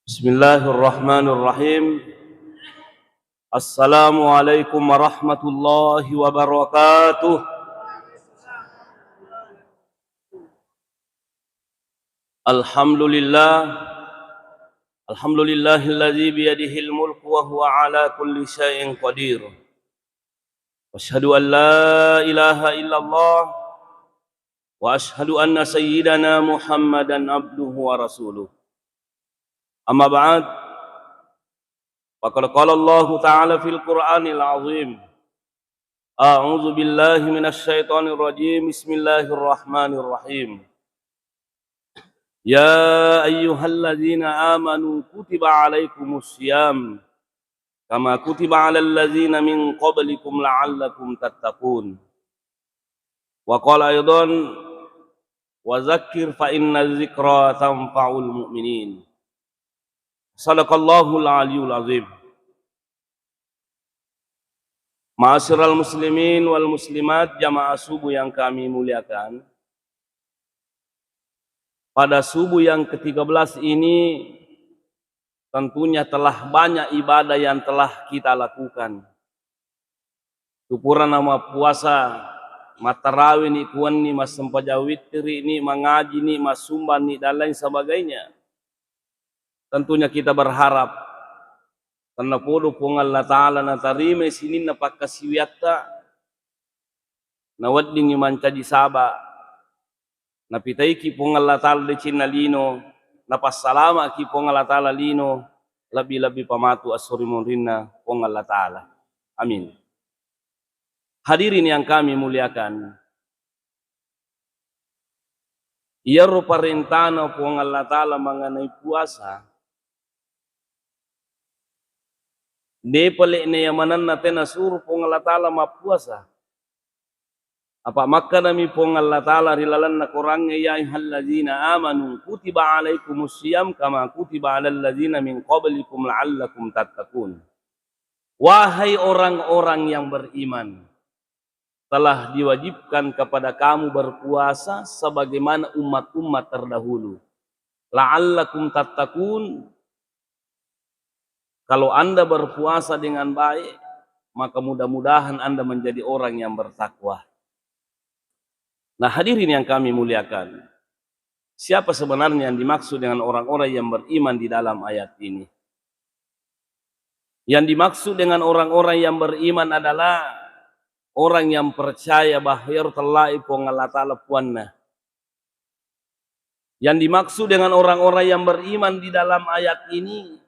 Bismillahirrahmanirrahim. Assalamualaikum warahmatullahi wabarakatuh. Alhamdulillah. Alhamdulillahilladzi biyadihil mulku wa huwa ala kulli syai'in qadir. Asyhadu an la ilaha illallah wa asyhadu anna sayyidana Muhammadan abduhu wa rasuluh. Amma ba'd. Faqad qala Allah ta'ala fil Qur'anil 'azim. A'udzu billahi minasyaitonir rajim. Bismillahirrahmanirrahim. Ya ayyuhalladzina amanu kutiba 'alaikumus syiyam kama kutiba 'alal ladzina min qablikum la'allakum tattaqun. Wa qala aidan wa dzakkir fa inna dzikra tanfa'ul mu'minin. Shadaqallahul 'aliyyul 'azim. Ma'asyiral muslimin wal muslimat, jamaah subuh yang kami muliakan. Pada subuh yang ke-13 ini tentunya telah banyak ibadah yang telah kita lakukan. Syukuran nama puasa, matarawih ni kuan ni mas sempajawitri ni mengaji ni mas sumban ni dan lain sebagainya. Tentunya kita berharap karena podo pong Allah Ta'ala na tarime sinin na pakasiwiata na wadding mancaji saba na pitay ki pong Allah Ta'ala de cinalino na pasalama ki pong Allah Ta'ala lino labi-labi pamatu asurimun rinna pong Allah Ta'ala. Amin. Hadirin yang kami muliakan, iyaru parintana pong Allah Ta'ala mengenai puasa. Nepale ne yamanan natin na suruh pong Allah Ta'ala mapuasa. Apa maka nami pong Allah Ta'ala rilalan na kurangnya ya ayyuhalladzina amanu kutiba alaikumus syiyam kama kutiba alal ladzina min qablikum la'allakum tattaqun. Wahai orang-orang yang beriman, telah diwajibkan kepada kamu berpuasa sebagaimana umat-umat terdahulu. La'allakum tattaqun. Kalau Anda berpuasa dengan baik, maka mudah-mudahan Anda menjadi orang yang bertakwa. Nah, hadirin yang kami muliakan, siapa sebenarnya yang dimaksud dengan orang-orang yang beriman di dalam ayat ini? Yang dimaksud dengan orang-orang yang beriman adalah orang yang percaya bahwa telah ipong Allah Ta'ala puanna. Yang dimaksud dengan orang-orang yang beriman di dalam ayat ini,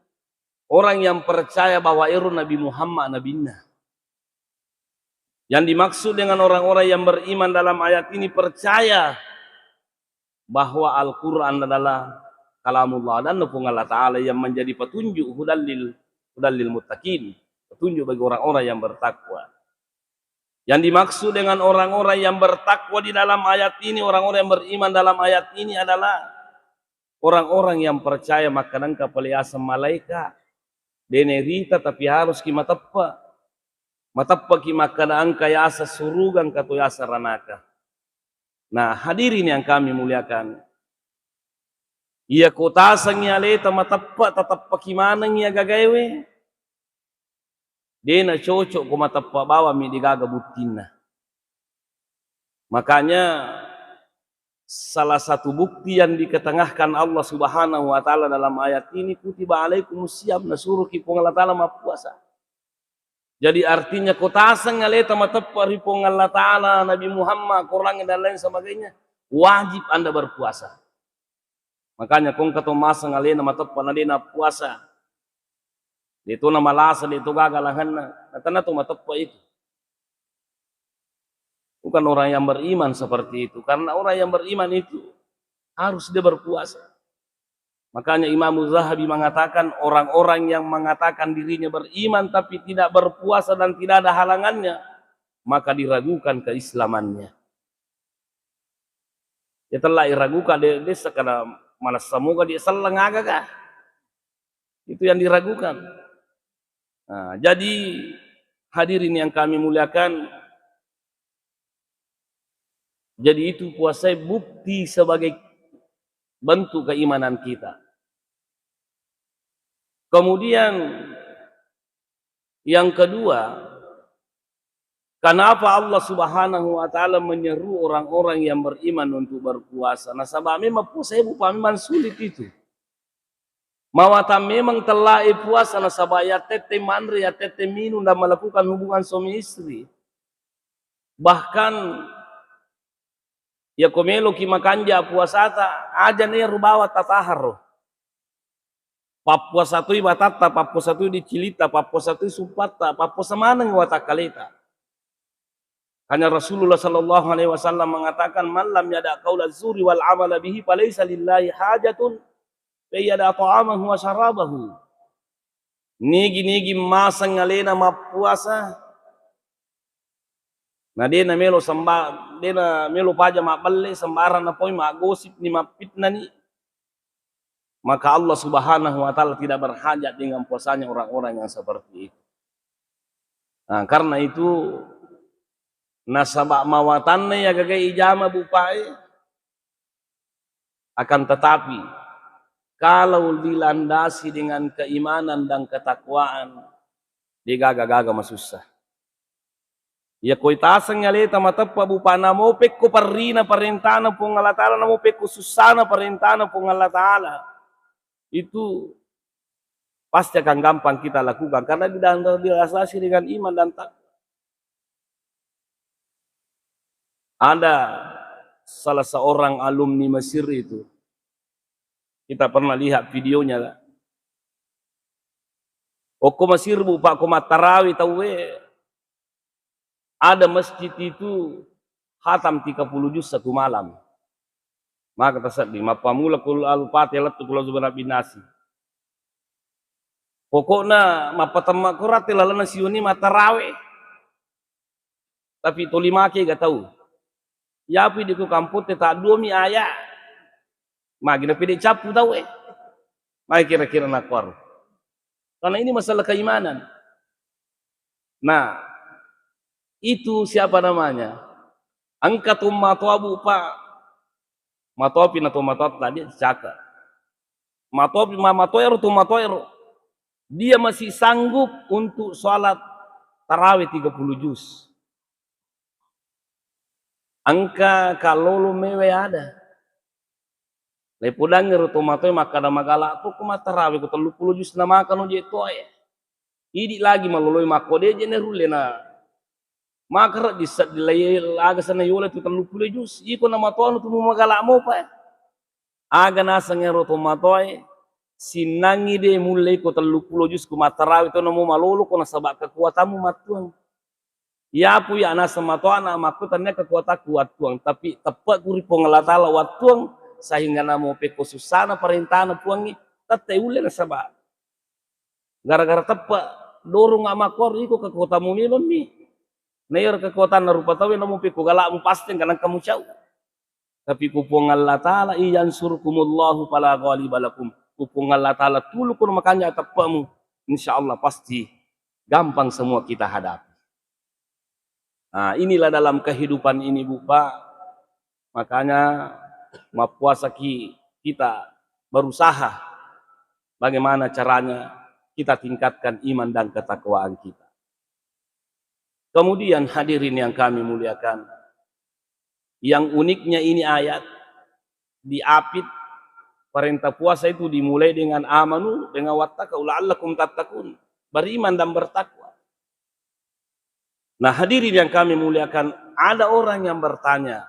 orang yang percaya bahwa Nabi Muhammad nabinya. Yang dimaksud dengan orang-orang yang beriman dalam ayat ini percaya bahwa Al-Quran adalah kalamullah dan nufung Allah Ta'ala yang menjadi petunjuk hudallil muttaqin, petunjuk bagi orang-orang yang bertakwa. Yang dimaksud dengan orang-orang yang bertakwa di dalam ayat ini, orang-orang yang beriman dalam ayat ini adalah orang-orang yang percaya makanan kapaliasa malaikat. Denerita tapi harus ki matappa ki makanaan kaya asa surugan katu asa ranaka. Nah, hadirin yang kami muliakan, iya kota sangnya leta matappa tatappa ki manang iya gagawe. Dena cocok ko matappa bawa mi digaga butina. Makanya salah satu bukti yang diketengahkan Allah Subhanahu wa Ta'ala dalam ayat ini, kutiba alaikumus syiyam, nasuruh ki pong Allah Ta'ala mapuasa. Jadi artinya kota asang ngaleta matappa ripong Allah Ta'ala, Nabi Muhammad, Quran dan lain sebagainya, wajib Anda berpuasa. Makanya kung katomasa ngalena matappa nalena puasa, dito na malasa, dito gagalahan na, natana to matappa itu. Bukan orang yang beriman seperti itu. Karena orang yang beriman itu harus dia berpuasa. Makanya Imam Zahabi mengatakan orang-orang yang mengatakan dirinya beriman tapi tidak berpuasa dan tidak ada halangannya, maka diragukan keislamannya. Ya telah diragukan dia sekadar mana semoga dia selang agak. Itu yang diragukan. Nah, jadi hadirin yang kami muliakan, jadi itu puasa bukti sebagai bentuk keimanan kita. Kemudian yang kedua, kenapa Allah Subhanahu wa taala menyeru orang-orang yang beriman untuk berpuasa? Nah, sebab memang puasa memang sulit itu. Mawata memang telah puasa na sabab ya tete manre ya tete minum dan melakukan hubungan suami istri. Bahkan ya komelo ki makanja puasa ta aja nih rubawa tatahar. Papua satu ibatata, papua satu dicilita, papua satu supata, papua mana ngwata kalita. Hanya Rasulullah sallallahu alaihi wasallam mengatakan man lam yada qaula zuri wal amala bihi falaysa lillahi hajatun yada ta'amahu wa syarabahu. Nigi masang ngalena mapuasa. Nah dia na melo samba, dia na melo paja maballe sembaran na poi magosip ni mapitna ni. Maka Allah Subhanahu wa taala tidak berhajat dengan puasanya orang-orang yang seperti itu. Nah, karena itu nasabak mawatannya ya gagai ijama bupai, akan tetapi kalau dilandasi dengan keimanan dan ketakwaan, dia gaga masusah. Ya koi tasang nyaleta matappa bupana mo pekko parrina parentana pong Allah Ta'ala na mo pekko susana parentana pong Allah Ta'ala. Itu pasti akan gampang kita lakukan karena dilandasi dengan iman dan takwa. Ada salah seorang alumni Mesir itu, kita pernah lihat videonya lah. Oko Mesir bupa ko matarawi tawe. Ada masjid itu khatam 30 juz satu malam. Maka tersedih mapamula kul al-fatihah latu kul zubana binasi. Pokoknya mapatama kurat lalana siuni matarawe. Tapi to lima ke gak tahu. Ya pi di ku kamput tak dua mi aya. Magi na pide capu tahu Magi kira-kira nakor. Karena ini masalah keimanan. Nah, itu siapa namanya? Angkat matwa bupa. Matwa pinato matwa tadi caka. Matoero. Dia masih sanggup untuk sholat tarawih 30 juz. Angka kalau mewe ada. Lepudang ngerutomatoy makada magala tu kuma tarawih ku 30 juz na makan uje toy. Idi lagi maloloy makode je nerule na. Maka di laga sana yola tu 30 juz. Iko na matono tu magala mo pa. Aga nasa ngerutomatoy sinangi de mulai ko 30 juz ku matarawi to namo malolo ko nasabak kekuatanmu matuang. Ya pu ya nasa matoana makutannya kekuatan kuat tuang tapi tepat kuri pengelatala watuang sehingga namo pe susana perintahna puangi tete ule nasabak. Gara-gara tepat dorong amakor iko kekuatanmu memang mi. Nair kekuatan rupa tawe namo pe galakmu pasti karena kamu jauh. Tapi kupung Allah Ta'ala iyan surkumullahu fala ghalibalakum. Kupung Allah Ta'ala tulukun makanya tepamu. InsyaAllah pasti gampang semua kita hadapi. Nah inilah dalam kehidupan ini Bupa. Makanya mapuasa kita berusaha. Bagaimana caranya kita tingkatkan iman dan ketakwaan kita. Kemudian hadirin yang kami muliakan. Yang uniknya ini ayat diapit perintah puasa itu dimulai dengan amanu dengan wattaqu la'allakum tattaqun, beriman dan bertakwa. Nah hadirin yang kami muliakan, ada orang yang bertanya,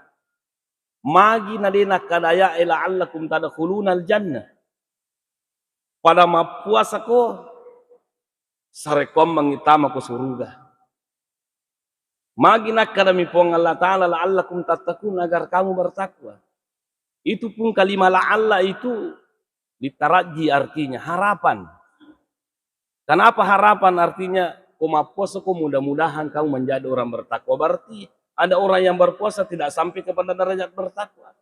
magi nadena kadaya la'allakum tadkhulunal jannah. Pada puasa ko sarekom mengitama ko surga. Magi nakada mi pong Allah Ta'ala la'allakum tattaqun agar kamu bertakwa. Itu pun kalimat la'alla itu ditaraji artinya harapan. Kenapa harapan artinya puasa ko mudah-mudahan kamu menjadi orang bertakwa. Berarti ada orang yang berpuasa tidak sampai kepada derajat bertakwa.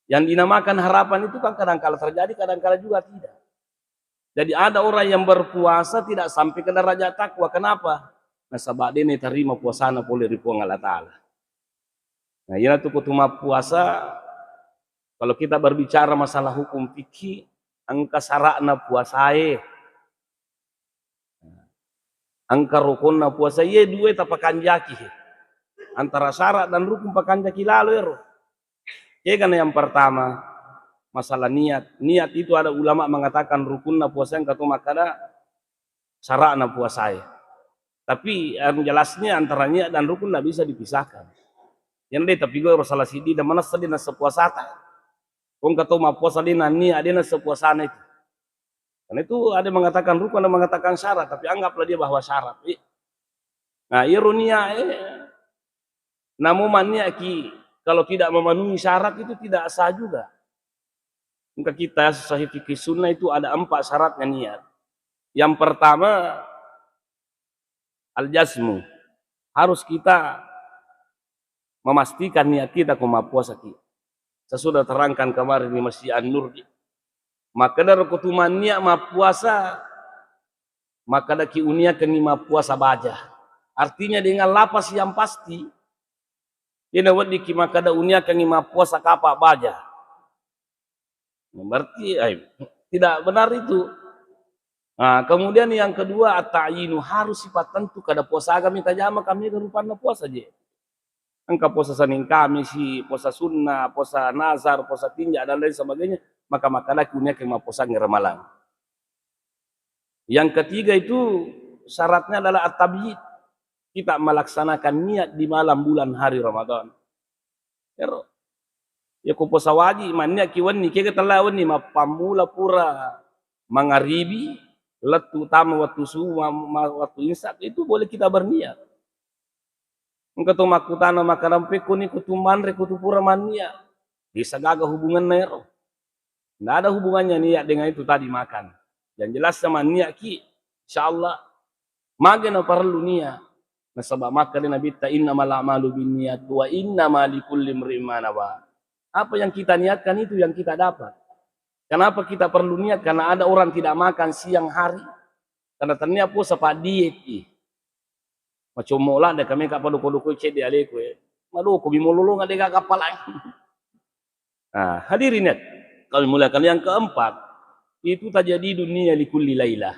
Yang dinamakan harapan itu kan kadang-kala terjadi, kadang-kala juga tidak. Jadi ada orang yang berpuasa tidak sampai ke derajat takwa. Kenapa? Nah sabak dia terima puasana boleh ripuang Allah Ta'ala. Nah ini tuh kutuma puasa. Kalau kita berbicara masalah hukum fikih, angka sarakna puasai. Angka rukun na puasa ye dua tapakan jaki. Antara syarat dan rukun pakan jaki lalu ya. Ya kan yang pertama masalah niat. Niat itu ada ulama mengatakan rukun na puasa yang kata makada syarat na puasa. Tapi yang jelasnya antara niat dan rukun tidak bisa dipisahkan. Yang dia tapi gue salah sidi dan mana sedih na sepuasata. Kong kata ma puasa dia niat dia na sepuasana itu. Karena itu ada yang mengatakan rukun, ada yang mengatakan syarat, tapi anggaplah dia bahwa syarat. Nah, ironia namun niat ki kalau tidak memenuhi syarat itu tidak sah juga. Maka kita sahih fikih sunnah itu ada 4 syaratnya niat. Yang pertama al-jazmu. Harus kita memastikan niat kita kuma puasa kita. Saya sudah terangkan kemarin di Masjid An-Nur. Maka dari kutuman niat ma puasa, maka daki unia ke ma puasa baja. Artinya dengan lapas yang pasti, dia wadi ki maka da unia ke ma puasa kapa baja. Berarti tidak benar itu. Nah, kemudian yang kedua at-ta'yinu, harus sifat tentu kada puasa agama kita jama kami ke rupana puasa je. Angka puasa Senin Kamis, puasa sunnah, puasa nazar, puasa tinja dan lain sebagainya, maka laki unia ke puasa ngeremalang. Yang ketiga itu syaratnya adalah at-tabyid. Kita melaksanakan niat di malam bulan hari Ramadan. Ya ku puasa wajib mannya kiwan ni kaya talawan ni mapamula pura mangaribi letu utama waktu subuh waktu imsak itu boleh kita berniat. Engkau tu makutana makanan pekuni kutuman rekutu pura mania bisa gagal hubungan nero. Tidak ada hubungannya niat dengan itu tadi makan. Yang jelas sama niat ki insyaallah magana perlu niat. Nah sebab makan Nabi ta innamal a'malu binniyat wa innamal likulli imrin ma nawa. Apa yang kita niatkan itu yang kita dapat. Kenapa kita perlu niat? Karena ada orang tidak makan siang hari. Karena ternyata puasa pak diet. Macam mola ada kami kapal duku-duku cek di aleku. Malu ko bimululung ada gak kapal lagi. Nah, hadirin ya. Kalau mulakan yang keempat, itu terjadi dunia likulli lailah.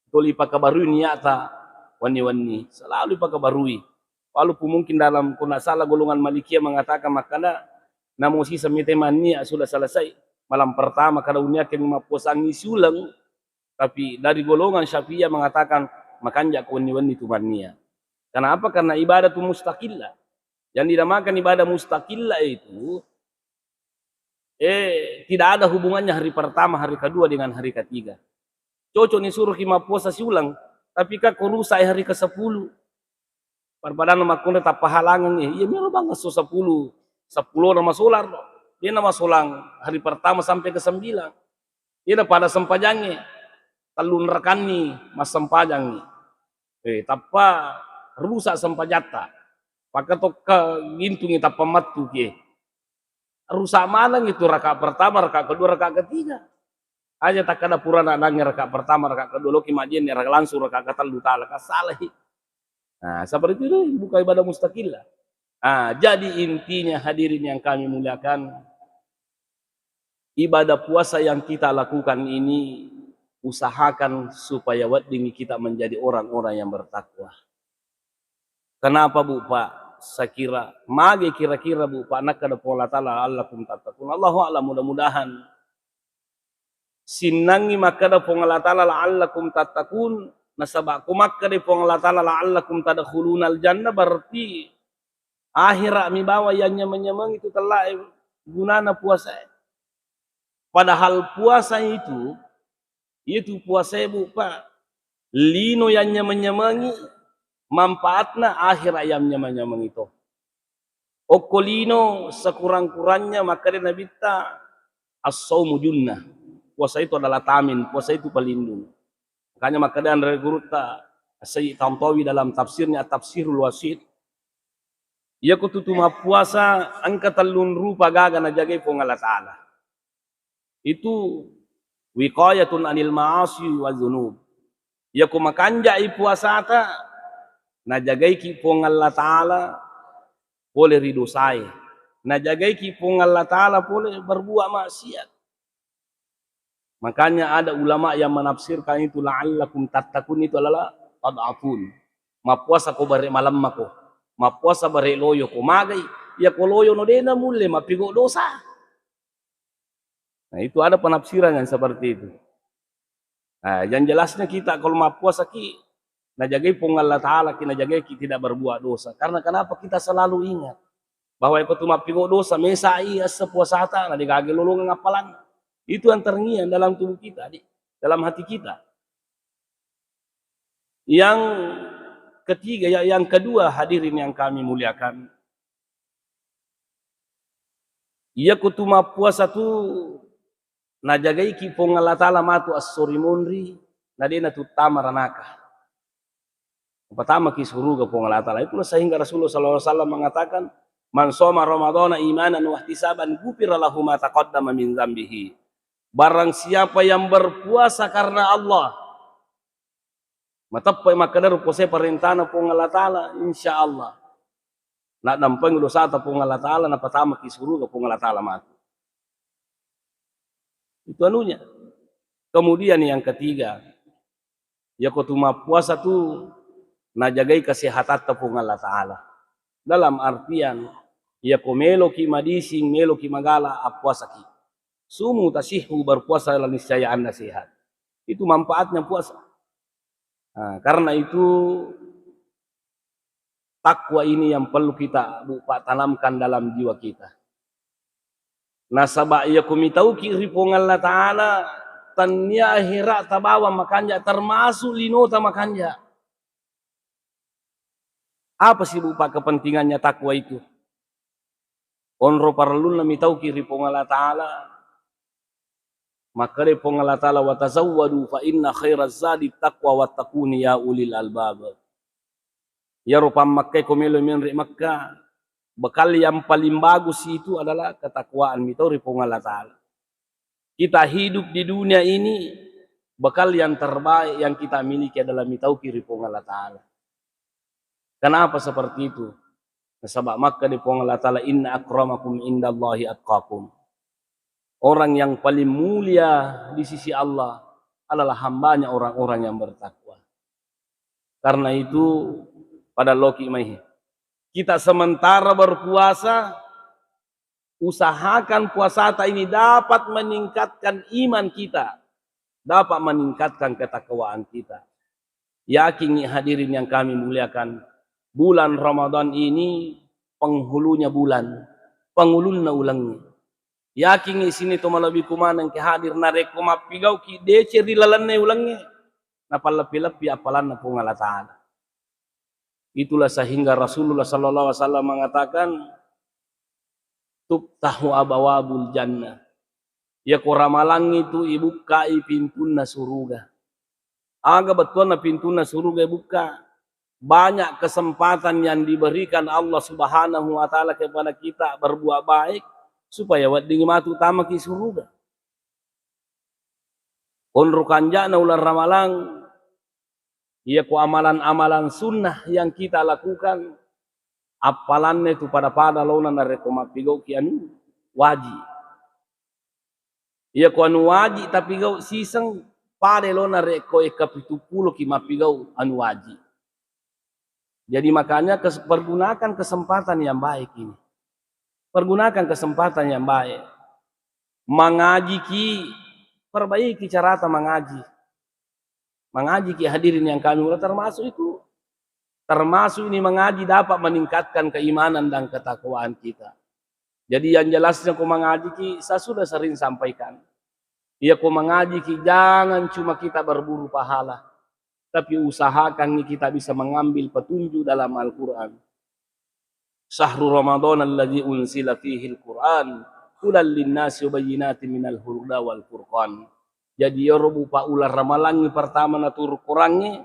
Tuli pakabarui niata wani-wani. Selalu pakabarui. Walaupun mungkin dalam kuna salah golongan Malikiyah mengatakan makana namun sisa mitemania sudah selesai malam pertama kada unia ke lima puasangi sulang, tapi dari golongan Syafi'iyah mengatakan makanya wani-wani itu mania. Kenapa? Karena ibadah itu mustaqillah. Yang dinamakan ibadah mustaqillah itu tidak ada hubungannya hari pertama, hari kedua dengan hari ketiga. Cocok nih suruh lima puasa siulang, tapi kak rusak hari ke-10. Perbadan makuna tak pahalangan nih. Iya melo banget 10 nama solar. Dia nama solang hari pertama sampai ke-9. Dia pada sempajangnya. Talun rekani mas sempajang nih. Tapa rusak sempajata. Pakai toka gintungi tapa matu ke. Rusak mana itu rakaat pertama, rakaat kedua, rakaat ketiga. Aja tak ada pura nangnya rakaat pertama, rakaat kedua loki majin ya langsung rakaat ketalu ta'ala salah. Nah, seperti itu bukan ibadah mustaqillah. Nah, jadi intinya hadirin yang kami muliakan, ibadah puasa yang kita lakukan ini usahakan supaya wadingi kita menjadi orang-orang yang bertakwa. Kenapa Bu Pak? Saya kira, mage kira-kira Bu Pak nak kada pola ta'ala allakum tattaqun. Allahu a'lam, mudah-mudahan sinangi makada pongala ta'ala la'allakum tattaqun. Nasabak kumakka de pongala ta'ala la'allakum tadkhulunal jannah, berarti akhirat mi bawa yang nyemang itu telah gunana puasa. Padahal puasa itu puasa Bu Pak. Lino yang nyemangi manfaatna akhirat yang nyemang itu. Okolino sekurang-kurangnya maka dia Nabi ta as-saumu junnah. Puasa itu adalah tamin, puasa itu pelindung. Makanya maka dia dari guru ta Sayyid Tantawi dalam tafsirnya Tafsirul Wasit. Ia kututuma puasa angka talun rupa gaga na jagai pongala ta'ala. Itu wiqayatun anil ma'asi wa dzunub. Ia kumakanjai puasa ta na jagai ki pongala ta'ala boleh ridho saya. Na jagai ki pongala ta'ala boleh berbuat maksiat. Makanya ada ulama yang menafsirkan itu la'allakum tattaqun itu adalah tad'afun. Mapuasa ko bare malam mako. Mapuasa bare loyo ko magay. Ya ko loyo no dena mule mapigo dosa. Nah, itu ada penafsiran yang seperti itu. Nah, yang jelasnya kita kalau mapuasa ki najagai pung Allah Ta'ala, ki najagai ki tidak berbuat dosa. Karena kenapa kita selalu ingat bahwa ikut mapigo dosa mesa iya sepuasata na digage lulungan ngapalan. Itu yang terngiang dalam tubuh kita, dalam hati kita. Yang ketiga, yang kedua, hadirin yang kami muliakan, ia kutuma puasa tu najagai ki pong Allah Ta'ala matu as-surimunri nadena tu tamaranaka. Pertama ki suruga pong Allah Ta'ala. Itulah sehingga Rasulullah SAW mengatakan, man soma ramadhana imanan wa ihtisaban ghufira lahu ma taqaddama min dzambihi. Barang siapa yang berpuasa karena Allah, matapay makadar puasa perintahna pong Allah Ta'ala, insyaallah nak nampang dosa ta pong Allah Ta'ala na pertama ki suruga pong Allah Ta'ala matu. Itu anunya. Kemudian yang ketiga, ya kutuma puasa tu najagai kesehatan tepung Allah Ta'ala. Dalam artian, ya komelo ki madising, melo ki magala puasa ki. Sumu tasihu berpuasa dalam niscaya anda sehat. Itu manfaatnya puasa. Nah, karena itu takwa ini yang perlu kita tanamkan dalam jiwa kita. Nasaba iya kumitau kiri pong Allah Ta'ala tanya akhirat tabawa makanya termasuk linota makanya. Apa sih lupa kepentingannya takwa itu? Onro parlun na mitau kiri pong Allah Ta'ala. Maka de pong Allah Ta'ala wa tazawwadu fa inna khairaz zadi taqwa wattaquni ya ulil albab. Ya rupa makkay kumelo minri Makkah. Bekal yang paling bagus itu adalah ketakwaan mitau ripong Allah Ta'ala. Kita hidup di dunia ini, bekal yang terbaik yang kita miliki adalah mitau ripong Allah Ta'ala. Kenapa seperti itu? Sebab maka ripong Allah Ta'ala, inna akramakum indallahi atqakum. Orang yang paling mulia di sisi Allah adalah hambanya orang-orang yang bertakwa. Karena itu pada loki maihi, kita sementara berpuasa, usahakan puasa ini dapat meningkatkan iman kita, dapat meningkatkan ketakwaan kita. Yakin hadirin yang kami muliakan, bulan Ramadan ini penghulunya bulan, penghuluna ulangnya. Yakin sini to malabi kumanang ke hadir narek kumapigau ki dece di lalanne ulangnya, napalapi-lapi apalan na pong Allah Ta'ala. Itulah sehingga Rasulullah sallallahu alaihi wasallam mengatakan tuftahu abawabul jannah. Ya koramalang itu ibuka pintunya surga. Aga betul na pintunya surga ibuka. Banyak kesempatan yang diberikan Allah Subhanahu wa taala kepada kita berbuat baik supaya wading matu utama ki surga. Onru kanjana ular ramalang, ia ku amalan-amalan sunnah yang kita lakukan, apalannya itu pada lona na rekomapigau ki anu wajib. Ia ku anu wajib tapi gau sisang pada lona reko ekapitupulo ki mapigau anu wajib. Jadi makanya pergunakan kesempatan yang baik ini. Pergunakan kesempatan yang baik. Mengaji ki, perbaiki cara mengaji. Mengaji ki hadirin yang kami mulai termasuk itu. Termasuk ini mengaji dapat meningkatkan keimanan dan ketakwaan kita. Jadi yang jelasnya ku mengaji ki, saya sudah sering sampaikan. Ya ku mengaji ki jangan cuma kita berburu pahala. Tapi usahakan nih kita bisa mengambil petunjuk dalam Al-Quran. Syahrul Ramadan alladzi unsila fihi al-Quran hudan linnasi wa bayyinatin minal huda wal furqan. Jadi ya rupa ular ramalangi pertama natur kurangi,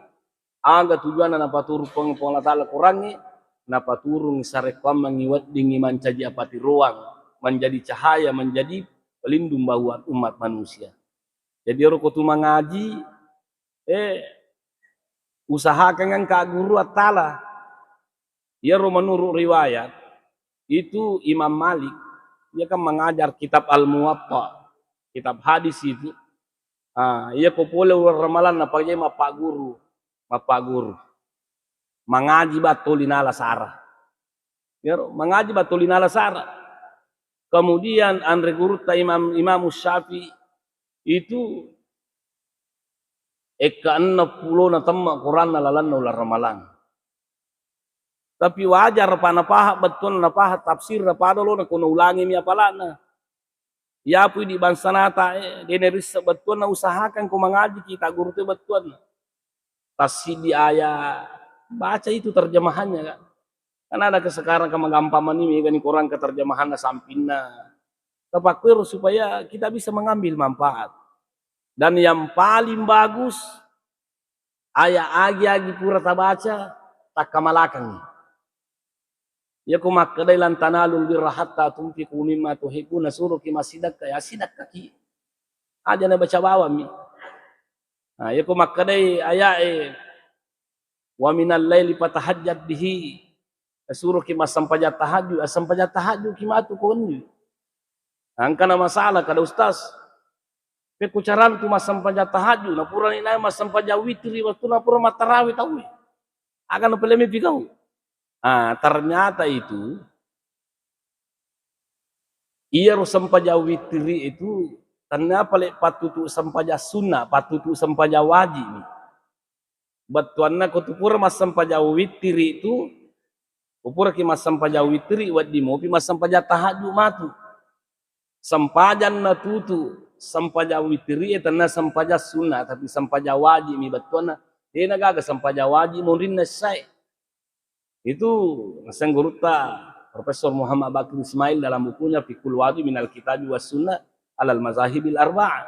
aga tujuan na patur pengatala kurangi, na paturung sarekam mengiwat dingi mancaji apati ruang, menjadi cahaya, menjadi pelindung buat umat manusia. Jadi rukutu mengaji, usahakan yang kaguru atala. Ya menurut riwayat itu Imam Malik, dia kan mengajar kitab Al-Muwatta, kitab hadis itu. Ia popole ramalan na pakai pak guru. Bapak guru. Mengaji batulinala sara. Ya, mengaji batulinala sara. Kemudian andre guru ta Imam Syafi'i itu eka 60 na temma Quran na lalan ular ramalan. Tapi wajar paha betul na paha tafsir na padolo na kuno ulangi mi apalana. Ya pu di bansanata deneris betul na usahakan ku mengaji kita guru teh betul. Tasidi ayat baca itu terjemahannya kan. Kan ada sekarang kemagampaman ini kan Quran keterjemahan sampinna. Tapakur supaya kita bisa mengambil manfaat. Dan yang paling bagus ayat agi pura tabaca tak kamalakang. Ya kumak kedai lantanalul birra hatta tunfiqu mimma tuhibbuna suruh ki masidak ya sidak kaki. Aja na baca bawah mi. Nah, ya kumak kedai ayat wa minal laili fatahajjat bihi suruh ki masampaja tahajud asampaja tahajud ki matu konni. Angkana masalah kada ustaz. Pe kucaran tu masampaja tahajud na pura ni masampaja witri waktu na pura matarawih tahu. Akan pelemi pikau. Ternyata itu ia sampaja witri itu ternyata patutu sampaja sunnah, patutu sampaja wajib. Batuanna kutupur mas sampaja witri itu upur ki mas sampaja witri wadi mopi mas sampaja tahajud matu. Sampajan na tutu sampaja witri etanna sampaja sunnah tapi sampaja wajib mi batuanna dia gaga sampaja wajib murinna sai. Itu sang guru Profesor Muhammad Bakri Ismail dalam bukunya Fiqhul Wajib minal Kitab was Sunnah alal Mazahibil Arba'ah.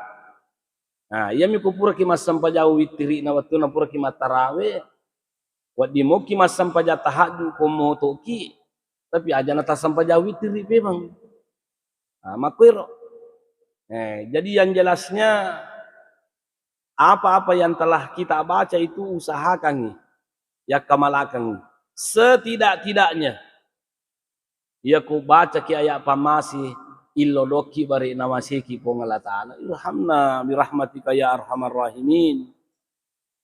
Nah, ia mi kupura ki mas sampaja witri na waktu na pura ki matarawih. Wadi mo ki mas sampaja tahajud komo toki. Tapi aja na ta sampaja witri memang. Makwiro. Jadi yang jelasnya apa-apa yang telah kita baca itu usahakan ya kamalakan. Setidak-tidaknya ya ku baca ki ayat pamasi illodoki bari namasiki po Allah Ta'ala irhamna birahmatika ya arhamar rahimin.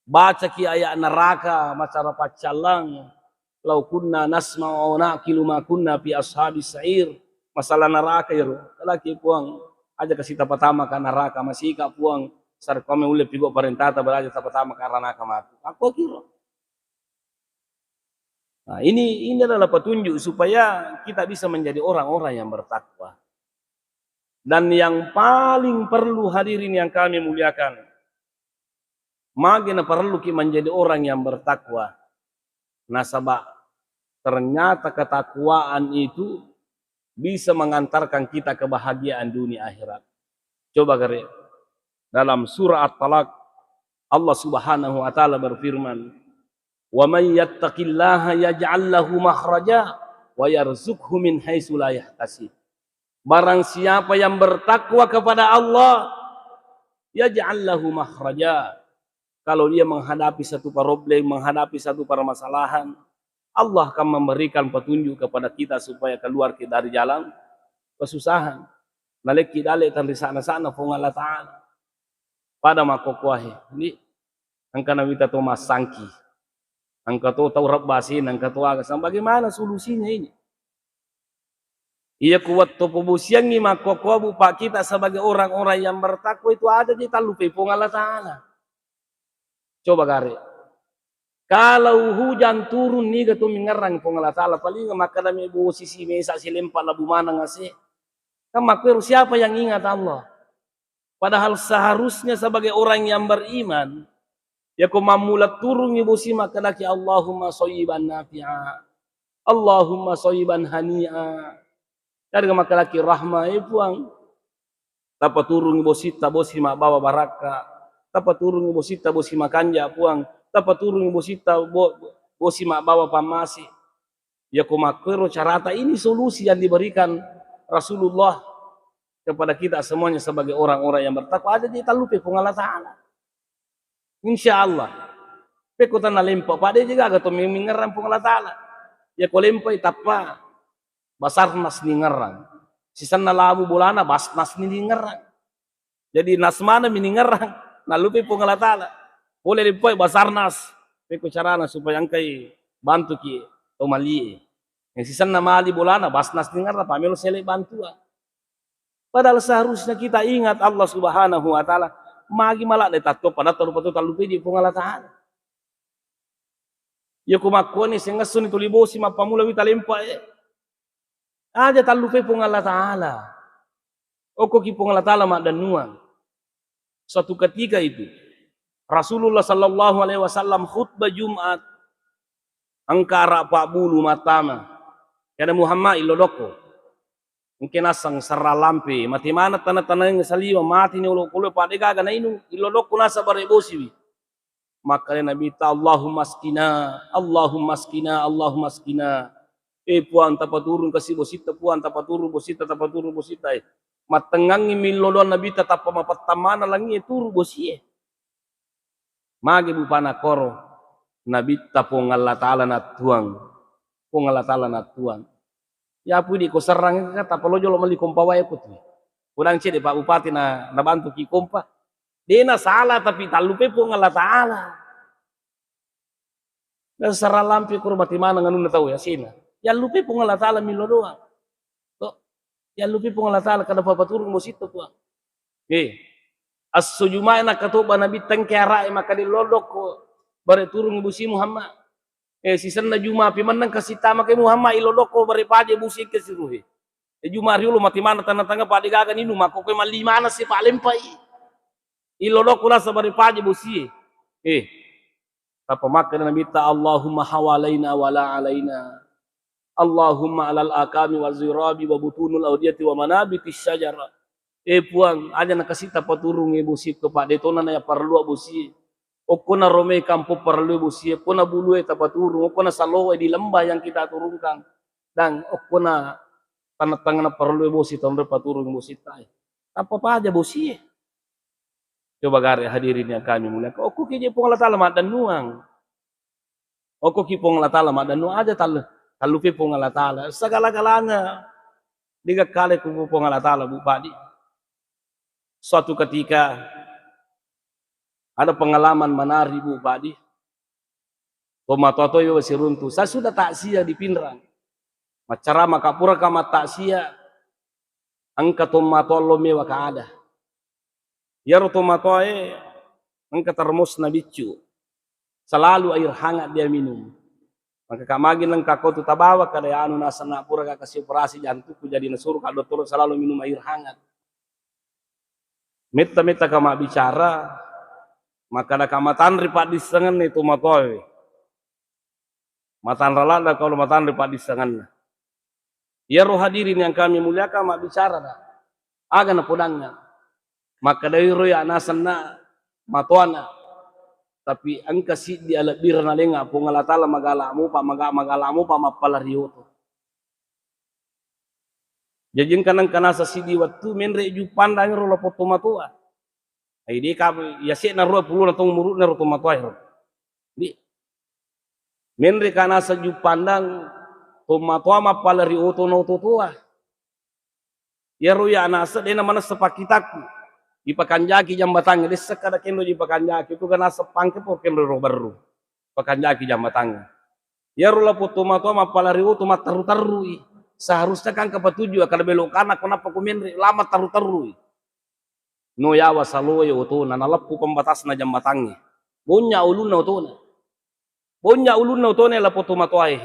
Baca ki ayat neraka macara pacalang lau kunna nasma'u naqilu ma kunna fi ashabis sa'ir. Masalah neraka ya laki puang aja kasih pertama kan neraka masih ka puang sar kami ule pigo parentata beraja pertama karena neraka mati. Aku kira nah, ini adalah petunjuk supaya kita bisa menjadi orang-orang yang bertakwa. Dan yang paling perlu hadirin yang kami muliakan, magina perlu kita menjadi orang yang bertakwa. Nasabah ternyata ketakwaan itu bisa mengantarkan kita kebahagiaan dunia akhirat. Coba kare dalam surah At-Talaq Allah Subhanahu wa taala berfirman, wa may yattaqillaha yaj'al lahu makhraja wa yarzuqhu min haitsu la yahtasib. Barang siapa yang bertakwa kepada Allah, yaj'al lahu makhraja. Kalau dia menghadapi satu problem, menghadapi satu permasalahan, Allah akan memberikan petunjuk kepada kita supaya keluar kita dari jalan kesusahan. Naleki dale tan sana-sana pong Allah Ta'ala. Pada makokuahe. Ini angkana wita to masangki. Angka to tahu rabbasin, angka to agasan. Bagaimana solusinya ini? Ia kuat to pembusian ni makokwa bupa kita sebagai orang-orang yang bertakwa itu ada di talupi pong Allah Ta'ala. Coba gare. Kalau hujan turun ni gatu mengerang pong Allah Ta'ala paling maka dami bu sisi mesa silempa labu mana ngase. Kan makwer siapa yang ingat Allah? Padahal seharusnya sebagai orang yang beriman ya ko mamulat turun ibu si makalaki Allahumma shayyiban nafi'a. Allahumma shayyiban hani'a. Dari makalaki rahmah ibuang. Tapa turun ibu sita bosi mak bawa baraka. Tapa turun ibu sita bosi makanja puang. Tapa turun ibu sita bosi mak bawa pamasi. Ya ko makwero carata ini solusi yang diberikan Rasulullah kepada kita semuanya sebagai orang-orang yang bertakwa ada di talupe pong Allah Ta'ala. Insyaallah. Pekutan na lempo pada juga gato mingerang pong Allah Ta'ala. Ya ko lempo itapa basarnas ni ngerang. Sisan na labu bulana basnas ni ngerang. Jadi nasmana miningerang nalupe pong Allah Ta'ala. Boleh lempo basarnas Peko carana supaya angkai bantu ki to mali. Yang sisan na mali bolana basnas dengar lah pamelo sele bantua. Padahal seharusnya kita ingat Allah Subhanahu wa taala magi malak de tatto pada taru patu talupe di pung Allah taala. Ya kumakoni senga suni tulibosi mapamula wi talempa aja talupe pung Allah taala. Oko ki pung Allah taala mak dan nuang. Suatu ketika itu Rasulullah sallallahu alaihi wasallam khutbah Jumat angkara 40 matama. Kada Muhammad ilodoko. Mungkin asang saralampe mati mana tanah-tanah yang saliwa mati ni ulo kulo pada gaga na inu ilodoko nasa barebosi. Maka Nabi ta Allahumma askina, Allahumma askina, Allahumma askina. Puan tapaturun kasih bosita puan tapaturun bosita tapaturun bosita. Matengangi milodon Nabi tetap pamapatamana langi turu bosie. Magi bupana koro Nabi tapong Allah Ta'ala natuang. Pong Allah Ta'ala natuang. Ya pudi ko serang kata palojolo mali kompawai putri. Kurang cede Pak Bupati na bantu ki kompa. Dena salah tapi talupe pong Allah Ta'ala. Dan saralampi kurmati mana nganu tahu ya sina. Ya lupe pong Allah Ta'ala milo doang. Ya lupi pong Allah Ta'ala kada papaturun mo sito po. As-sujumay na katuba Nabi tangkara maka dilodok ko bare turun busi Muhammad. Sisan na juma pi manang kasitama kay Muhammad ilodok ko bare paje busi ke siruhi. Juma riulo mati mana tanah-tangga padi gagan inu mako kay malimana si palempai. Ilodok ko sa bare paje busi. Apa maka Nabi ta Allahumma hawalaina wala alaina. Allahumma alal akami wal zirabi wa butunul audiyati wa manabitis syajara. Puang aja nakasita paturung busi kepada itu nana ya perlu busi. Okona rome kampo perlu busi. Okona bulu tapaturung. Okona salowe di lembah yang kita turunkan. Dan okona tanah-tanah perlu busi tahun paturung busi tay. Apa aja busi. Coba gare hadirin yang kami mulia. Oku kiji pong Allah Ta'ala mak dan nuang. Oku ki pong Allah Ta'ala mak dan nuang aja talupi pong Allah Ta'ala. Segala-galanya. 3 kali kupu pong Allah Ta'ala Bupati. Suatu ketika ada pengalaman menari Bupati. Tomatoto yo si runtuh. Saya sudah taksia di Pinrang. Macara makapura kama taksia. Angka tomatolo mewa kaada. Ya tomatoe angka termos na bicu. Selalu air hangat dia minum. Maka kamagin lang kako tu tabawa kada anu nasa na pura kasih operasi jantungku jadi nasur kalau dokter selalu minum air hangat. Meta kama bicara maka ada kamatan ripat di sengan itu matoy. Matan ralada kalau matan ripat di sengan. Ya roh hadirin yang kami muliakan mak bicara dah. Aga na podangnya. Maka dari roh ya nasan na matoana. Tapi angka si di alat bir na lenga pong Allah Ta'ala magalamu pa mapalariyoto. Jajin kanang kanasa si di waktu menre ju pandang ro lo potomatua. Ai di ka ya se na ro pulu na tong murut na ro tomatua. Di menre kanasa ju pandang tomatua mapalariyoto no totua. Ya ro ya nasa de na mana sepakitaku. Di Pakanjaki jambatanga desa kada kendo di Pakanjaki itu kana sepangke po kendo ro baru Pakanjaki jambatanga ya rula poto mato mapalari to mataru-taru seharusnya kan kapatuju kada belok kana kenapa kumenre lama taru-taru no yawa saloe to na nalapu pembatas na jambatange bonya ulunna to na la poto mato ai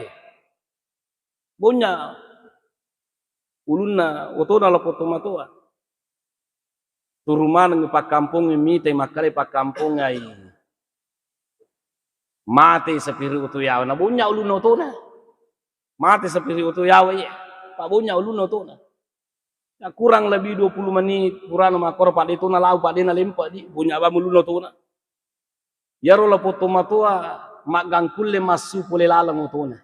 bonya ulunna to na la poto mato turuman ng pakampung mite makale pakampung ay mate sa piri utuyaw na bunya uluno to na mate sa piri utuyaw pa bunya uluno to na kurang lebih 20 menit kurang makor pa dito na lau pa din na limpa di bunya ba muluno to na yaro la poto matua magangkulle masu pule lalang to na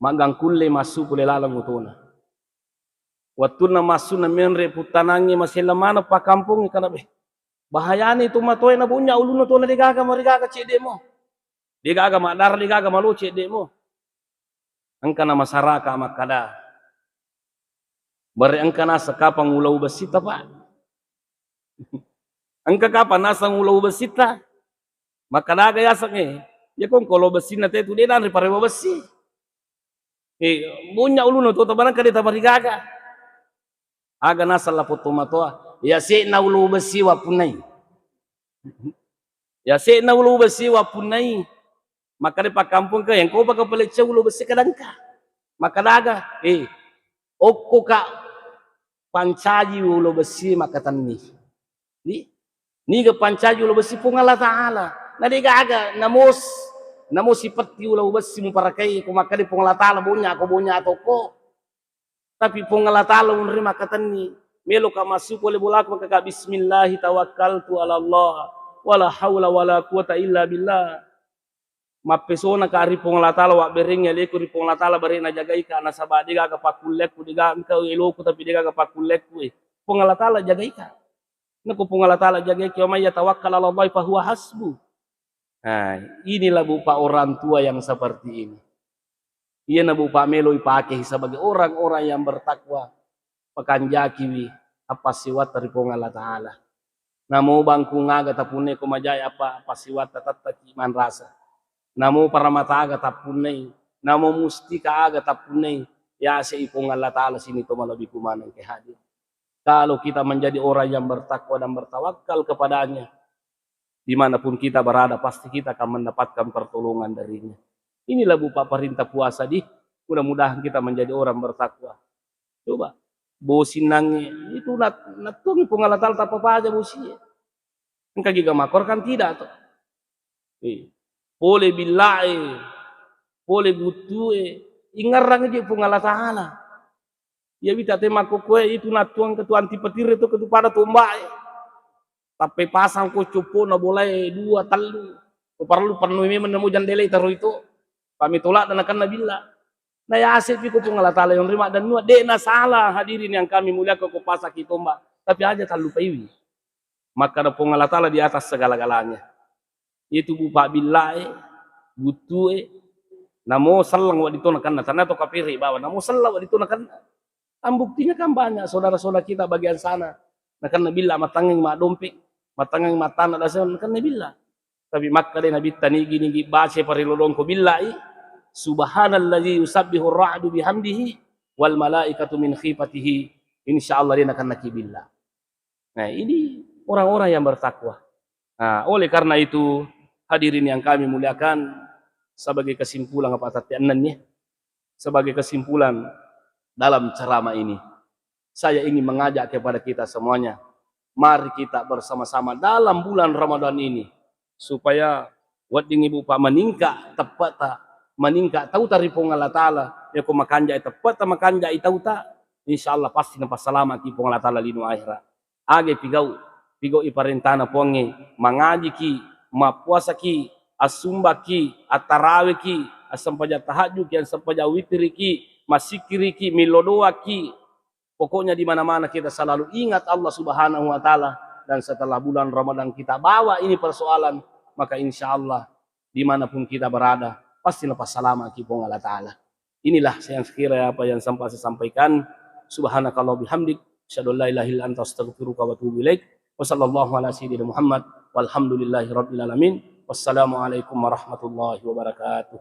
magangkulle masu pule lalang to na waktu na masu na menre putanangi masila mana pa kampung kana be bahayani itu matoy na bunya uluno to na digaga cede mo digaga madar digaga malu cede mo angka na masaraka makada bare angka na sakapang ulau basita pa angka kapan nasa ulau basita Maka daga yasak ya kong kalau besi na tu dia nari parewa besi. Bunya ulu no toto barang kade tabari gaga. Aga nasal la foto matoa. Ya se na ulu besi wa punai. Ya se na ulu besi wa punai. Maka di pak kampung ke yang kau pakai peleceh ulu besi kadangka. Maka daga okko ka pancaji ulu besi maka tanni. Ni ke pancaji ulu besi pun Allah Ta'ala. Nadi gaga namos sifat ulu besi mu parakai ko maka di pun Allah Ta'ala bunya atau ko. Tapi pun Allah Ta'ala unri maka tanni. Melo ka masuk oleh bulaku maka bismillahi tawakkaltu ala Allah. Wala hawla wala quwata illa billah. Mapesona ka ari pong latala wa bereng ya leku ri pong latala bare na jagai ka na sabadi ga pakulek ku diga engkau eloku tapi diga ga pakulek ku pong latala jagai ka na ko pong latala jagai ki may tawakkal ala Allah fa huwa hasbu. Nah, inilah bupa orang tua yang seperti ini. Iya na bupa melo ipake sebagai orang-orang yang bertakwa pakanjaki apa siwat dari pong latala. Namo bangku ngaga tapune ko majay apa siwat tataki man rasa. Namo para mata aga tapunay, namo mustika aga tapunay, ya sa ipong Allah Ta'ala sini to malabi kumanang kehadir. Kalau kita menjadi orang yang bertakwa dan bertawakal kepadanya, dimanapun kita berada pasti kita akan mendapatkan pertolongan darinya. Inilah bupa perintah puasa di, mudah-mudahan kita menjadi orang bertakwa. Coba, bosinangnya itu natun ipong Allah Ta'ala tak apa aja bosi. Engkau giga makor kan tidak toh. Boleh billahi, boleh butue, ingarang aja pun Allah Ta'ala. Ya bita tema kue itu natuang ketua anti petir itu ketua pada tombak. Tapi pasang ko cupu na boleh 2 talu. Perlu penuh ini menemu jandela taruh itu. Kami tolak dan akan nabila. Nah ya asik pun Allah Ta'ala yang terima dan nuat dek na salah hadirin yang kami mulia ke pasak itu tombak. Tapi aja tak lupa ini. Maka ada pun Allah Ta'ala di atas segala-galanya. Itu bupa billahi butue namo sallang wa ditonakan na to kapiri bawa namo sallang wa ditonakan ang buktinya kan banyak saudara-saudara kita bagian sana nakan nabila matanging madompik matanging matana dasan nakan nabila tapi makka de nabi tanigi bace parilolong ko billahi subhanallazi yusabbihu ar-ra'du bihamdihi wal malaikatu min khifatihi insyaallah dia akan nakibillah. Nah ini orang-orang yang bertakwa. Nah oleh karena itu hadirin yang kami muliakan, sebagai kesimpulan apa tatianannya, sebagai kesimpulan dalam ceramah ini, saya ingin mengajak kepada kita semuanya, mari kita bersama-sama dalam bulan Ramadan ini, supaya wading ibu pak meningkat tepat meningkat tahu dari pong Allah Ta'ala, ya ko makanja tepat makanja tahu tak, insyaallah pasti nampak selamat di pong Allah Ta'ala linu akhirat. Age pigau iparentana ponge mangaji ki mapuasa ki, asumba ki, atarawe ki, asampaja tahajud ki, asampaja witri ki, masikiri ki, milodoa ki. Pokoknya di mana-mana kita selalu ingat Allah Subhanahu wa Ta'ala, dan setelah bulan Ramadan kita bawa ini persoalan, maka insya Allah dimanapun kita berada pasti lepas selama kipong Allah Ta'ala. Inilah yang sekiranya apa yang sampai saya sampaikan. Subhanakallah bihamdik, asyhadu an la ilaha illa anta astaghfiruka wa atubu ilaik. Wa sallallahu ala sayyidina Muhammad walhamdulillahi rabbil alamin. Wassalamualaikum warahmatullahi wabarakatuh.